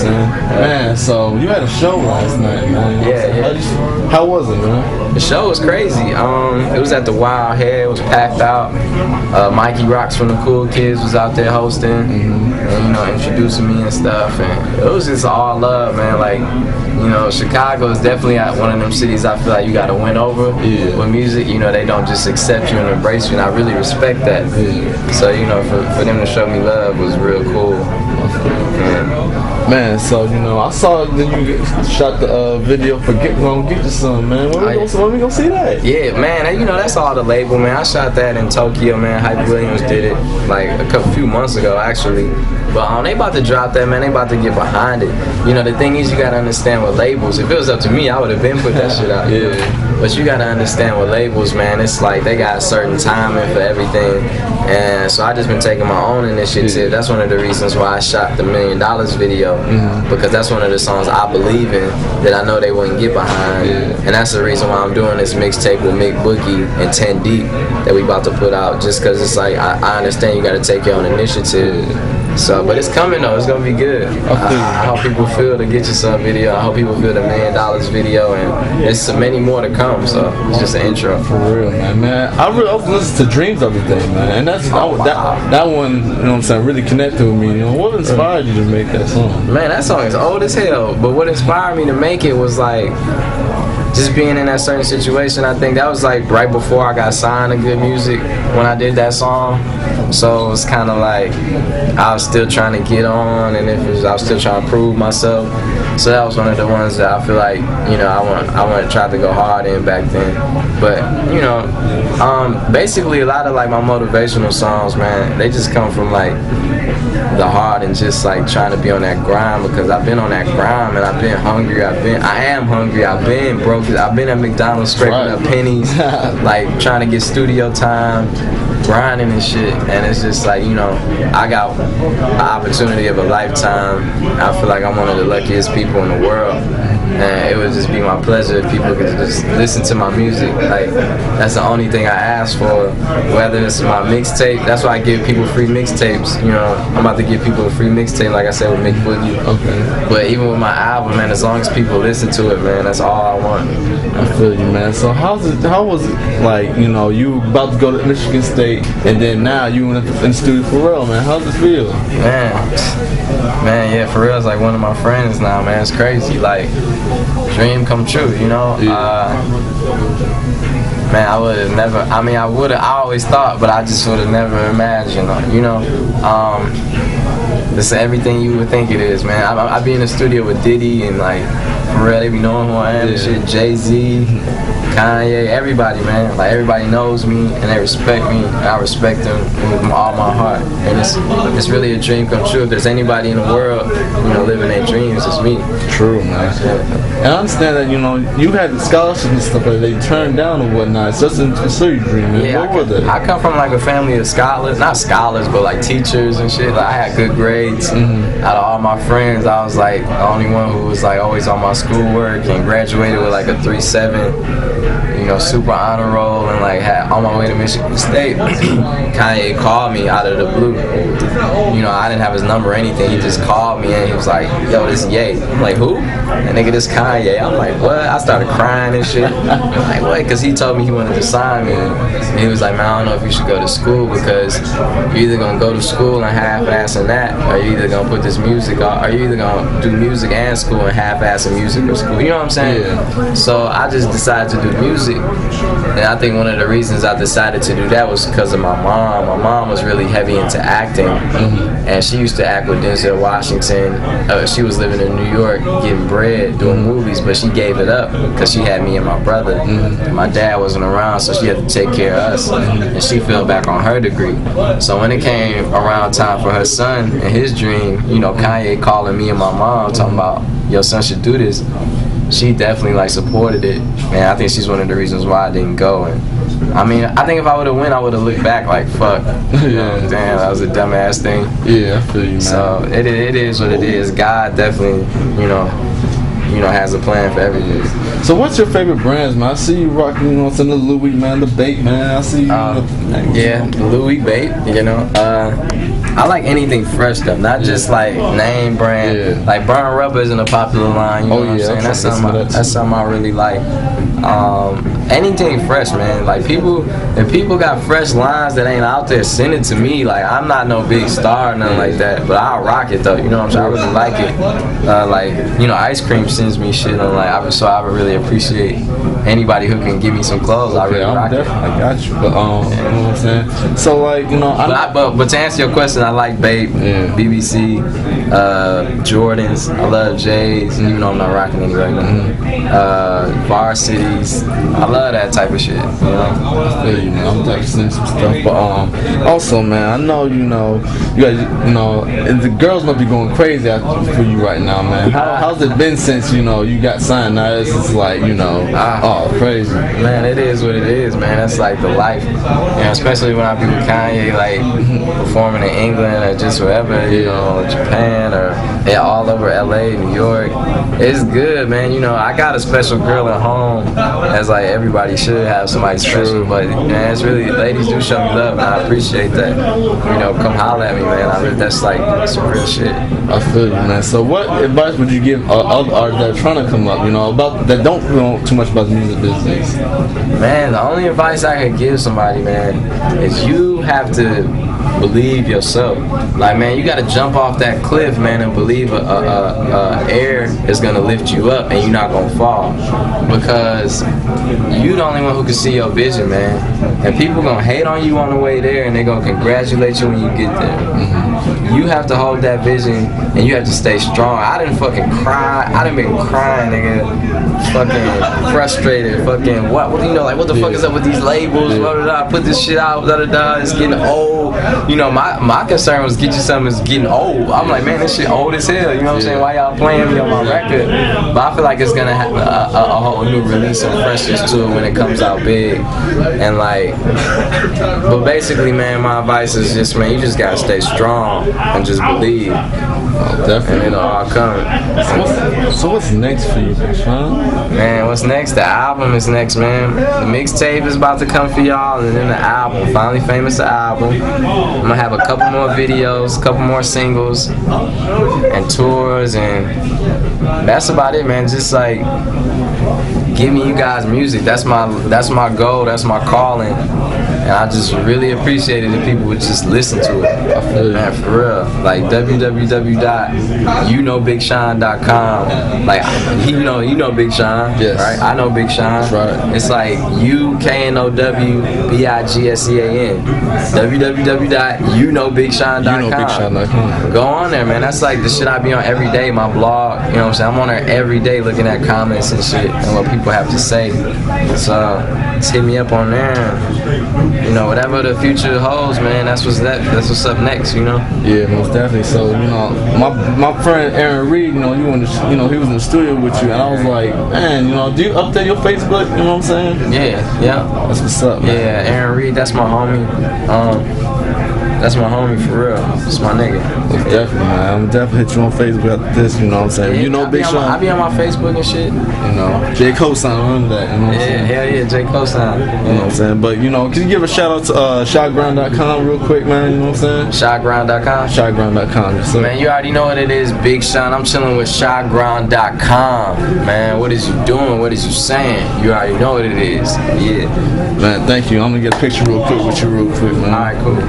saying? Man, so you had a show last night, man. Yeah. How was it, man? The show was crazy. It was at the Wild Head. It was packed out. Mikey Rocks from the Cool Kids was out there hosting, and introducing me and stuff. And it was just all love, man. Like, Chicago is definitely one of them cities I feel like you got to win over with music. They don't just accept you and embrace you, and I really respect that. So, for them to show me love was real cool. Man, so I saw that you shot the video for Gonna Get You Some, man. When we gonna see that? Yeah, man. That's all the label, man. I shot that in Tokyo, man. Hype Williams did it like a few months ago, actually. But they about to drop that, man. They about to get behind it. The thing is, you gotta understand with labels. If it was up to me, I would have been put that shit out. But you gotta understand with labels, man. It's like they got a certain timing for everything, and so I just been taking my own initiative. That's one of the reasons why I shot the $1 Million video, because that's one of the songs I believe in that I know they wouldn't get behind, and that's the reason why I'm doing this mixtape with Mick Boogie and 10 Deep that we about to put out. Just because it's like I understand you gotta take your own initiative. So, but it's coming though. It's gonna be good. I hope people feel the Get You Some video. I hope people feel the $1 Million video, and there's so many more to come. So it's just an intro. For real, man. I really often listen to Dreams every day, man, and that's that one. You know what I'm saying? Really connected with me. What inspired you to make that song? Man, that song is old as hell. But what inspired me to make it was like just being in that certain situation. I think that was like right before I got signed to Good Music when I did that song. So it was kind of like I was still trying to get on, and I was still trying to prove myself. So that was one of the ones that I feel like I want to try to go hard in back then. But basically a lot of like my motivational songs, man, they just come from like the heart and just like trying to be on that grind, because I've been on that grind, and I've been hungry. I am hungry. I've been broke. I've been at McDonald's scraping up pennies, like trying to get studio time, grinding and shit. And it's just like, I got an opportunity of a lifetime. I feel like I'm one of the luckiest people in the world, and it would just be my pleasure if people could just listen to my music. Like, that's the only thing I ask for, whether it's my mixtape. That's why I give people free mixtapes. I'm about to give people a free mixtape, like I said, with Mick Boogie. Okay. But even with my album, man, as long as people listen to it, man, that's all I want. I feel you, man. So how was it like, you about to go to Michigan State, and then now you in the studio for real, man? How's it feel? Man, yeah, for real, it's like one of my friends now, man. It's crazy, like, dream come true, Man, I would have never, I always thought, but I just would have never imagined, this is everything you would think it is, man. I be in the studio with Diddy, and like, for real, they be knowing who I am and shit. Jay-Z, Kanye, everybody, man. Like, everybody knows me, and they respect me, and I respect them with all my heart. And it's really a dream come true. If there's anybody in the world, living their dreams, it's me. True, man. And I understand that, you had scholarships and stuff like that they turned down and whatnot. So just pursue your dream, man. Yeah, what were they? I come from like a family of scholars, not scholars, but like teachers and shit. Like, I had good grades. Out of all my friends, I was like the only one who was like always on my schoolwork and graduated with like a 3.7, super honor roll, and like had on my way to Michigan State. Kanye called me out of the blue. I didn't have his number or anything. He just called me and he was like, "Yo, this Ye." I'm like, "Who?" And nigga, this Kanye. I'm like, "What?" I started crying and shit. I'm like, "What?" Because he told me he wanted to sign me. And he was like, "Man, I don't know if you should go to school, because you're either gonna go to school and half-assing that, or you're either gonna put this music on, or you're either gonna do music and school and half-assing music or school." You know what I'm saying? Yeah. So I just decided to do music, and I think one of the reasons I decided to do that was because of my mom. My mom was really heavy into acting, and she used to act with Denzel Washington. She was living in New York getting bread, doing movies, but she gave it up because she had me and my brother. My dad wasn't around, so she had to take care of us, and she fell back on her degree. So when it came around time for her son and his dream, Kanye calling me and my mom talking about, "Your son should do this," she definitely like supported it, and I think she's one of the reasons why I didn't go. And I think if I would have went, I would have looked back like, fuck, damn, that was a dumbass thing. Yeah, I feel you, man. So it is what it is. God definitely, has a plan for everything. So what's your favorite brands, man? I see you rocking, the Louis, man, the Bait, man. I see you. Yeah, the Louis Bait, I like anything fresh stuff, not just like name brand. Yeah. Like burn rubber isn't a popular line. You know what I'm saying? That's something I really like. Anything fresh, man. Like if people got fresh lines that ain't out there, send it to me. Like I'm not no big star or nothing like that, but I'll rock it though. You know what I'm saying? I really like it. Like you know, Ice Cream sends me shit, and like so I would really appreciate anybody who can give me some clothes. I really rock it. I got you. But you know what I'm saying? So like you know, but to answer your question, I like Bape, BBC, Jordans. I love J's, even though I'm not rocking any right now. Varsities. I love that type of shit. You know? I feel you, man. I'm definitely seeing some stuff. But also, man, I know you guys, and the girls must be going crazy for you right now, man. How's it been since you got signed? Now it's just like oh, crazy. Man, it is what it is, man. That's like the life. You know, especially when I be with Kanye, like performing in England or just wherever, you know, Japan or all over LA, New York. It's good, man. You know, I got a special girl at home, as like everybody should have somebody special. But man, it's really, ladies do show me love, and I appreciate that. You know, come holler at me, man. That's like some real shit. I feel you, man. So what advice would you give other artists that are trying to come up, about that don't know too much about the music business? Man, the only advice I could give somebody, man, is you have to believe yourself. Like, man, you gotta jump off that cliff, man, and believe air is gonna lift you up and you're not gonna fall, because you the only one who can see your vision, man. And people gonna hate on you on the way there, and they gonna congratulate you when you get there. You have to hold that vision, and you have to stay strong. I didn't fucking cry. I done been crying, nigga. Fucking frustrated. Fucking what the fuck is up with these labels? I put this shit out. It's getting old. You know, my concern was get you something that's getting old. I'm like, man, this shit old as hell. You know what I'm saying? Why y'all playing me on my record? But I feel like it's gonna have a whole new release and freshness to it when it comes out big. And like, but basically, man, my advice is just, man, you just gotta stay strong and just believe. Definitely. And it'll all come. So what's next for you, son? Man, what's next? The album is next, man. The mixtape is about to come for y'all, and then the album. Finally Famous, the album. I'm gonna have a couple more videos, a couple more singles, and tours, and that's about it, man. Just like giving you guys music. That's my goal. That's my calling. And I just really appreciate it if people would just listen to it. I feel it, man, for real. Like www.youknowbigsean.com. Like you know Big Sean, yes, right? I know Big Sean. That's right. It's like UKNOWBIGSEAN. www.youknowbigsean.com. Go on there, man. That's like the shit I be on every day. My blog, you know what I'm saying? I'm on there every day looking at comments and shit and what people have to say. So just hit me up on there. You know, whatever the future holds, man, that's what's up next, you know? Yeah, most definitely. So, my friend Aaron Reed, he was in the studio with you, and I was like, man, do you update your Facebook? You know what I'm saying? Yeah. That's what's up, man. Yeah, Aaron Reed, that's my homie. That's my homie for real. That's my nigga. Most definitely, man. I'm definitely hit you on Facebook after this, you know what I'm saying? Yeah, Big Sean. I be on my Facebook and shit. J. Cosign, remember that, you know what I'm saying? Hell yeah, J. Cosign. You know what I'm saying? But, can you give a shout out to shotground.com real quick, man? You know what I'm saying? Shotground.com? Shotground.com, yes, sir. Man, you already know what it is, Big Sean. I'm chilling with shotground.com. Man, what is you doing? What is you saying? You already know what it is. Yeah. Man, thank you. I'm going to get a picture real quick with you real quick, man. All right, cool.